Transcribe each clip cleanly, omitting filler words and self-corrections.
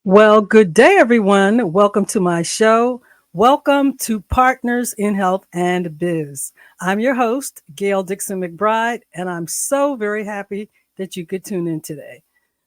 Well, good day, everyone. Welcome to my show. Welcome to Partners in Health and Biz. I'm your host, Gail Dixon McBride, and I'm so very happy that you could tune in today.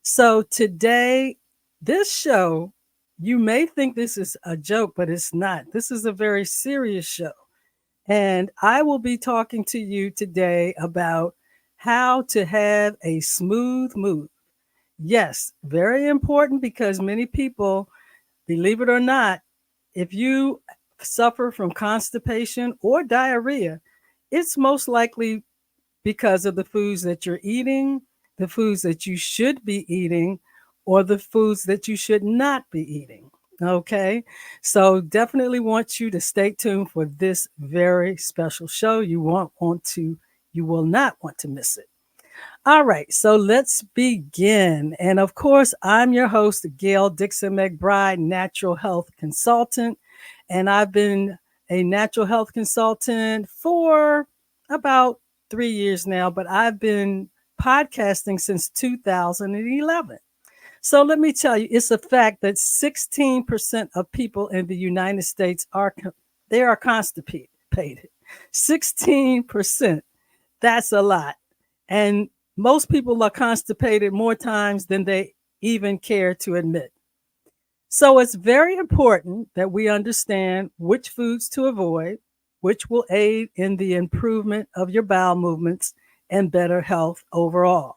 So, today, this show, you may think this is a joke, but it's not. This is a very serious show. And I will be talking to you today about how to have a smooth move. Yes, very important because many people, believe it or not, if you suffer from constipation or diarrhea, it's most likely because of the foods that you're eating, the foods that you should be eating, or the foods that you should not be eating. Okay, so definitely want you to stay tuned for this very special show. You will not want to miss it. All right, so let's begin. And of course, I'm your host, Gail Dixon McBride, natural health consultant. And I've been a natural health consultant for about 3 years now, but I've been podcasting since 2011. So let me tell you, it's a fact that 16% of people in the United States are constipated. 16%. That's a lot. And most people are constipated more times than they even care to admit. So it's very important that we understand which foods to avoid, which will aid in the improvement of your bowel movements and better health overall.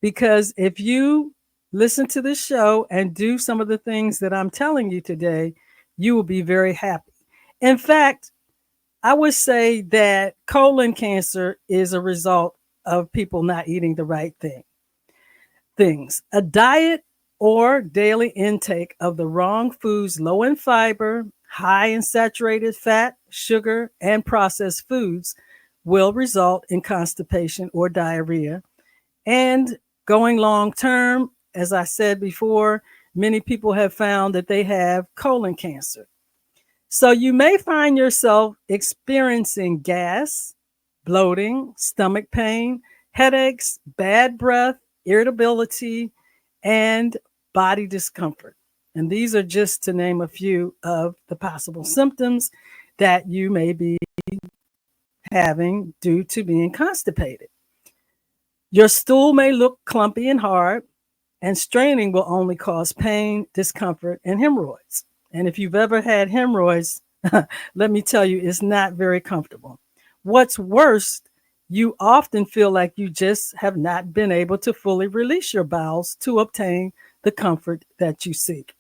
Because if you listen to this show and do some of the things that I'm telling you today, you will be very happy. In fact, I would say that colon cancer is a result of people not eating the right things. A diet or daily intake of the wrong foods, low in fiber, high in saturated fat, sugar, and processed foods, will result in constipation or diarrhea. And going long term, as I said before, many people have found that they have colon cancer. So you may find yourself experiencing gas, bloating, stomach pain, headaches, bad breath, irritability, and body discomfort. And these are just to name a few of the possible symptoms that you may be having due to being constipated. Your stool may look clumpy and hard, and straining will only cause pain, discomfort, and hemorrhoids. And if you've ever had hemorrhoids, let me tell you, it's not very comfortable. What's worse, you often feel like you just have not been able to fully release your bowels to obtain the comfort that you seek.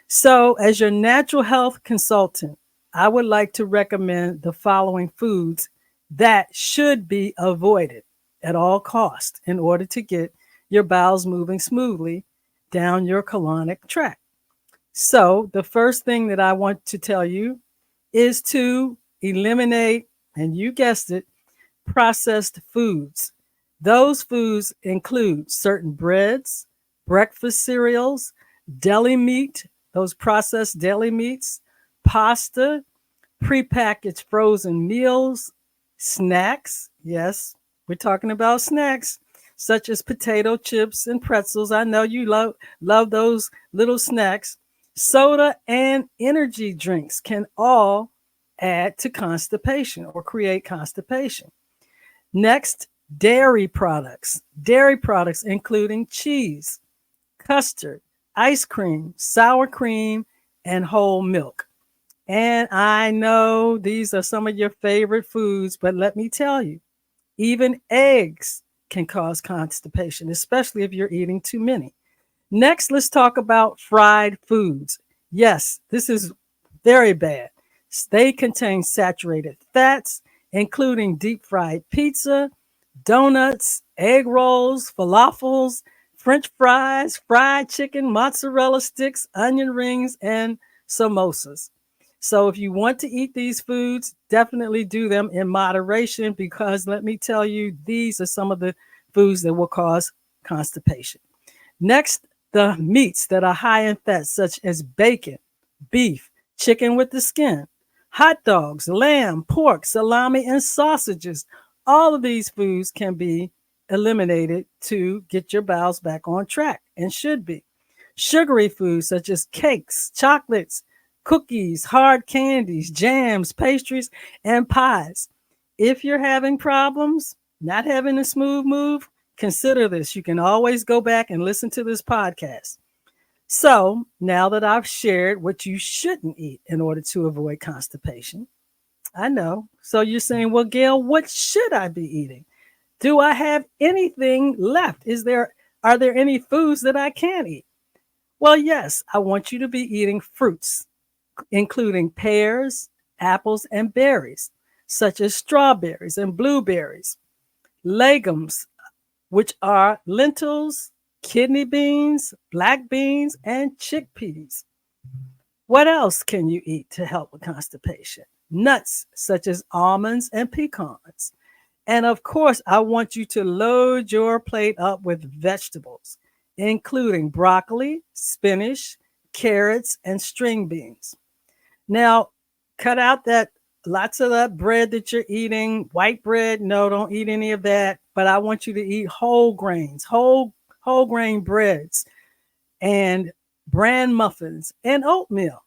So, as your natural health consultant, I would like to recommend the following foods that should be avoided at all costs in order to get your bowels moving smoothly down your colonic tract. So, the first thing that I want to tell you is to eliminate, and you guessed it, processed foods. Those foods include certain breads, breakfast cereals, deli meat, those processed deli meats, pasta, prepackaged frozen meals, snacks. Yes, we're talking about snacks such as potato chips and pretzels. I know you love those little snacks. Soda and energy drinks can all add to constipation or create constipation. Next, dairy products. Dairy products including cheese, custard, ice cream, sour cream, and whole milk. And I know these are some of your favorite foods, but let me tell you, even eggs can cause constipation, especially if you're eating too many. Next, let's talk about fried foods. Yes, this is very bad. They contain saturated fats, including deep fried pizza, donuts, egg rolls, falafels, French fries, fried chicken, mozzarella sticks, onion rings, and samosas. So, if you want to eat these foods, definitely do them in moderation because let me tell you, these are some of the foods that will cause constipation. Next, the meats that are high in fat, such as bacon, beef, chicken with the skin, hot dogs, lamb, pork, salami, and sausages. All of these foods can be eliminated to get your bowels back on track and should be. Sugary foods such as cakes, chocolates, cookies, hard candies, jams, pastries, and pies. If you're having problems, not having a smooth move, consider this. You can always go back and listen to this podcast. So now that I've shared what you shouldn't eat in order to avoid constipation, I know. So you're saying, well, Gail, what should I be eating? Do I have anything left? Are there any foods that I can't eat? Well, yes, I want you to be eating fruits, including pears, apples, and berries, such as strawberries and blueberries, legumes, which are lentils, kidney beans, black beans, and chickpeas. What else can you eat to help with constipation? Nuts, such as almonds and pecans. And of course, I want you to load your plate up with vegetables, including broccoli, spinach, carrots, and string beans. Now, cut out that lots of that bread that you're eating, white bread. No, don't eat any of that. But I want you to eat whole grains, whole grain breads, and bran muffins and oatmeal.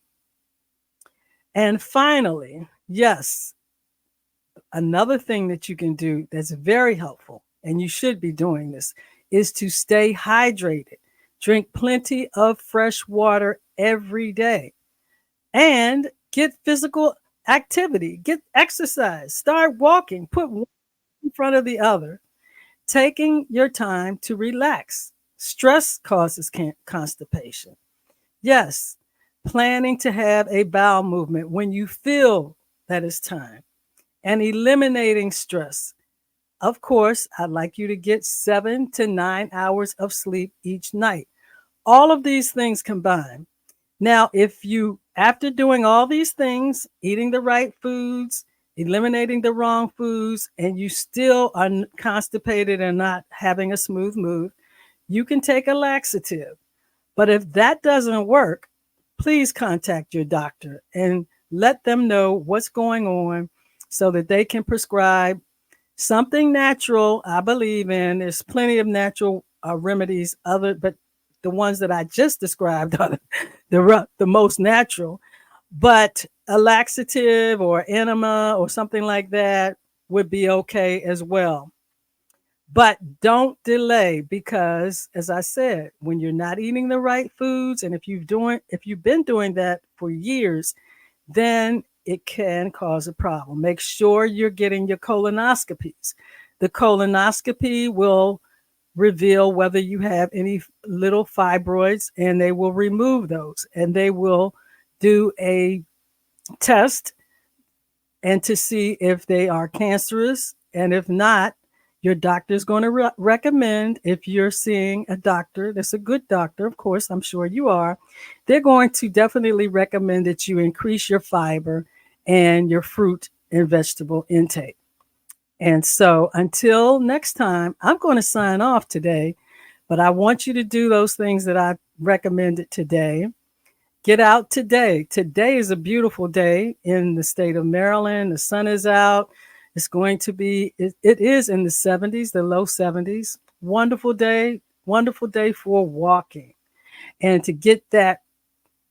And finally, yes, another thing that you can do that's very helpful, and you should be doing this, is to stay hydrated. Drink plenty of fresh water every day and get physical activity, get exercise, start walking, put one in front of the other, taking your time to relax. Stress causes constipation. Yes, planning to have a bowel movement when you feel that it's time and eliminating stress. Of course, I'd like you to get 7 to 9 hours of sleep each night. All of these things combined. Now, if you, after doing all these things, eating the right foods, eliminating the wrong foods, and you still are constipated and not having a smooth move, you can take a laxative. But if that doesn't work, please contact your doctor and let them know what's going on so that they can prescribe something natural. I believe in. There's plenty of natural remedies, but the ones that I just described are the most natural. But a laxative or enema or something like that would be okay as well. But don't delay, because, as I said, when you're not eating the right foods, and if you've been doing that for years, then it can cause a problem. Make sure you're getting your colonoscopies. The colonoscopy will reveal whether you have any little fibroids, and they will remove those, and they will do a test and to see if they are cancerous, and if not, your doctor is going to recommend, if you're seeing a doctor that's a good doctor, of course, I'm sure you are, they're going to definitely recommend that you increase your fiber and your fruit and vegetable intake. And so until next time, I'm going to sign off today, but I want you to do those things that I recommended today. Get out today. Today is a beautiful day in the state of Maryland. The sun is out. It's going to be, it is in the 70s, the low 70s. Wonderful day for walking and to get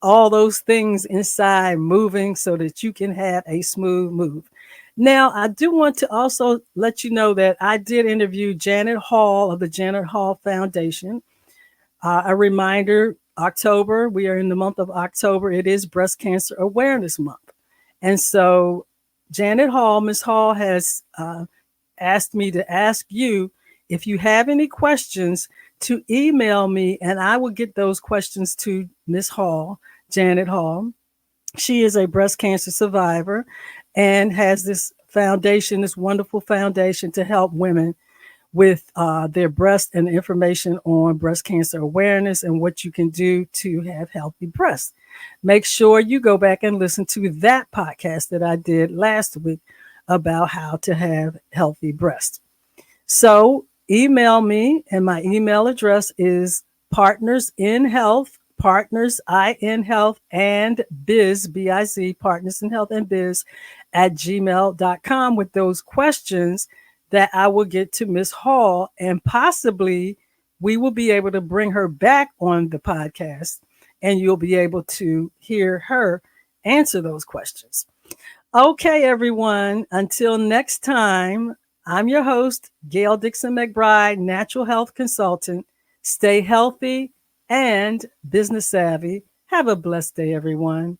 all those things inside moving so that you can have a smooth move. Now, I do want to also let you know that I did interview Janet Hall of the Janet Hall Foundation. A reminder, October, we are in the month of October. It is Breast Cancer Awareness Month. And so Janet Hall, Ms. Hall, has asked me to ask you, if you have any questions, to email me, and I will get those questions to Ms. Hall, Janet Hall. She is a breast cancer survivor and has this foundation, this wonderful foundation to help women with their breast and information on breast cancer awareness and what you can do to have healthy breasts. Make sure you go back and listen to that podcast that I did last week about how to have healthy breasts. So email me, and my email address is partnersinhealth, partnersinhealth, and biz, B-I-Z, partnersinhealth and biz @gmail.com with those questions that I will get to Ms. Hall, and possibly we will be able to bring her back on the podcast and you'll be able to hear her answer those questions. Okay, everyone, until next time, I'm your host, Gail Dixon McBride, natural health consultant. Stay healthy and business savvy. Have a blessed day, everyone.